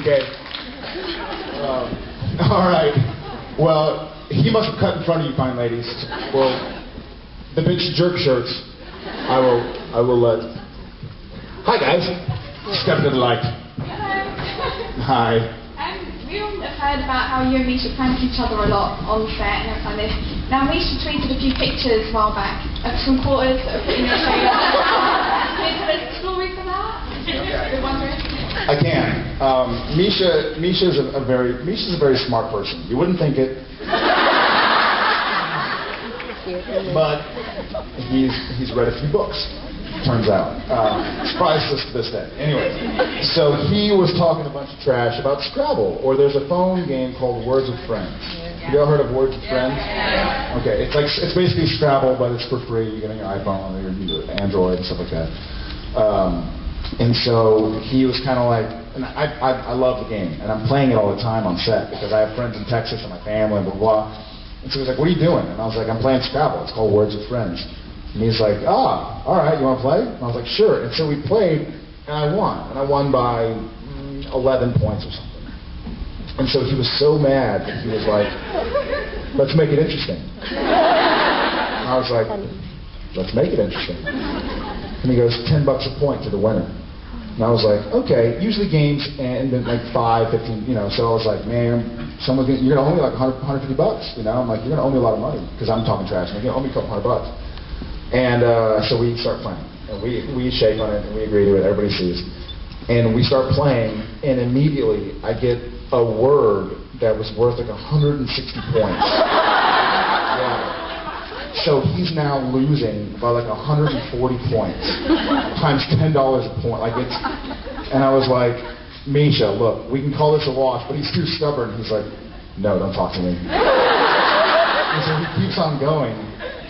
Okay. All right. Well, he must have cut in front of you, fine ladies. Well, the bitch jerk shirts. I will let. Hi guys. Step to the light. Hi. We all have heard about how you and Misha prank each other a lot on set and everything like this. Now, Misha tweeted a few pictures a while back of some quarters that are put in your trailer. Can you tell us a story for that? You're wondering? I can. Misha's a very smart person. You wouldn't think it, but he's read a few books. Turns out, surprised us to this day. Anyway, so he was talking a bunch of trash about Scrabble, or there's a phone game called Words with Friends. Have you ever heard of Words with Friends? Okay, it's basically Scrabble, but it's for free. You get on your iPhone or your Android and stuff like that. And so he was kind of like, and I love the game, and I'm playing it all the time on set because I have friends in Texas and my family and blah blah. And so he was like, "What are you doing?" And I was like, "I'm playing Scrabble. It's called Words with Friends." And he's like, all right, you want to play? And I was like, sure. And so we played, and I won. And I won by 11 points or something. And so he was so mad that he was like, let's make it interesting. And I was like, let's make it interesting. And he goes, $10 a point to the winner. And I was like, okay, usually games end in like 5, 15, so I was like, man, you're going to owe me like $150, I'm like, you're going to owe me a lot of money, because I'm talking trash, and you're going to owe me a couple $100. And so we start playing, and we shake on it, and we agree to it, everybody sees. And we start playing, and immediately I get a word that was worth like 160 points. Yeah. So he's now losing by like 140 points, times $10 a point. And I was like, Misha, look, we can call this a wash, but he's too stubborn. He's like, no, don't talk to me. And so he keeps on going.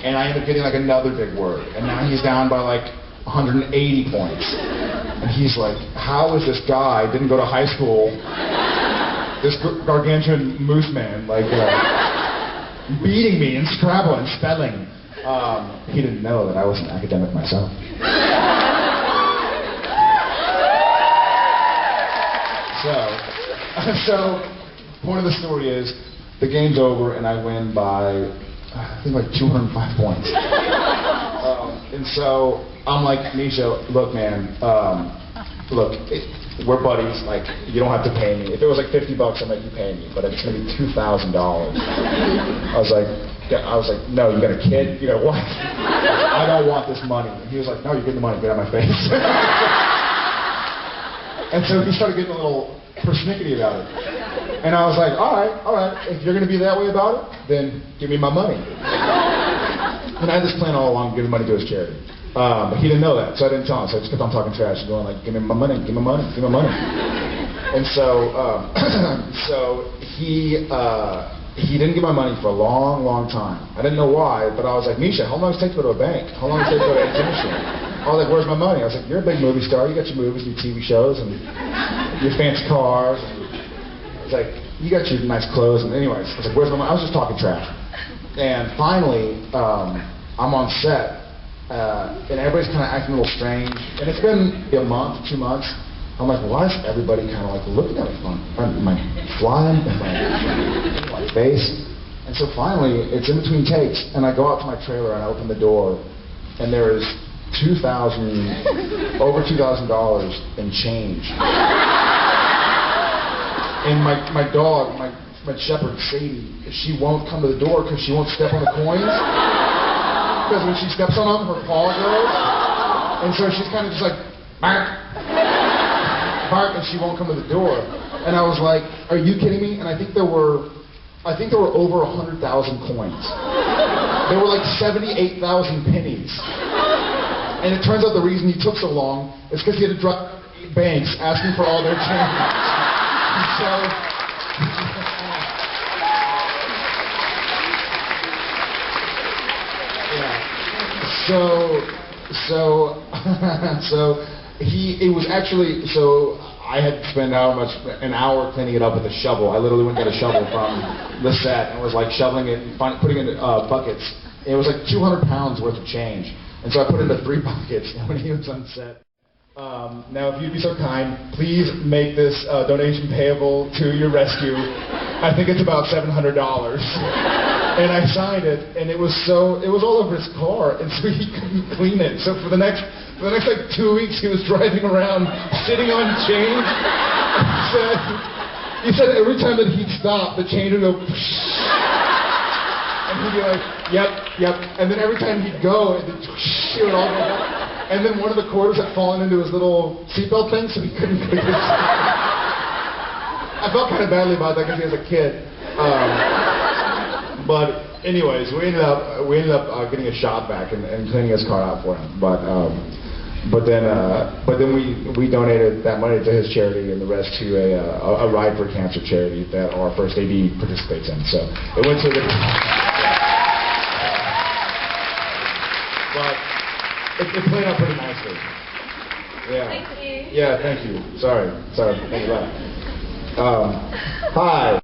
And I end up getting like another big word. And now he's down by like 180 points. And he's like, how is this guy, didn't go to high school, this gargantuan moose man, beating me in Scrabble and spelling. He didn't know that I was an academic myself. So, point of the story is, the game's over and I win by, I think like 205 points. And so I'm like, Misha, look, man, we're buddies. Like, you don't have to pay me. If it was like $50, I'll make you pay me. But if it's gonna be $2,000, I was like, no, you got a kid? You got what? I don't want this money. And he was like, no, you're getting the money. Get out of my face. And so he started getting a little persnickety about it. And I was like, all right, if you're going to be that way about it, then give me my money. And I had this plan all along, giving money to his charity. But he didn't know that, so I didn't tell him. So I just kept on talking trash and going like, give me my money, give me my money, give me my money. And so, he didn't give my money for a long, long time. I didn't know why, but I was like, Misha, how long does it take to go to a bank? How long does it take to go to a ATM machine? I was like, where's my money? I was like, you're a big movie star, you got your movies, your TV shows, and your fancy cars. It's like, you got your nice clothes, and anyways, I was like, where's my money? I was just talking trash. And finally, I'm on set, and everybody's kind of acting a little strange. And it's been a month, 2 months. I'm like, why is everybody kind of like looking at me funny? Am I flying? Am I my face? And so finally, it's in between takes, and I go out to my trailer and I open the door, and there is over $2,000 in change. And my dog, my shepherd, Sadie, she won't come to the door because she won't step on the coins. Because when she steps on them, her paw goes. And so she's kind of just like, bark, bark, and she won't come to the door. And I was like, are you kidding me? And I think there were over 100,000 coins. There were like 78,000 pennies. And it turns out the reason he took so long is because he had to drive 8 banks asking for all their change. So, it was actually, so I had to spend an hour cleaning it up with a shovel. I literally went and got a shovel from the set and was like shoveling it and putting it in buckets. It was like 200 pounds worth of change. And so I put it into 3 buckets, and when he was on set, Now, if you'd be so kind, please make this donation payable to your rescue. I think it's about $700. And I signed it, and it was all over his car, and so he couldn't clean it. So for the next like 2 weeks, he was driving around sitting on change. He said every time that he'd stop, the change would go. And he'd be like, yep. And then every time he'd go, it would all go up. And then one of the quarters had fallen into his little seatbelt thing, so he couldn't clean it. I felt kind of badly about that because he was a kid. But anyways, we ended up getting a shop vac and cleaning his car out for him. But then we donated that money to his charity and the rest to a Ride for Cancer charity that our first AD participates in. So it went to the. But it played out pretty nicely. Yeah. Thank you. Yeah, thank you. Sorry. Thank you. Hi.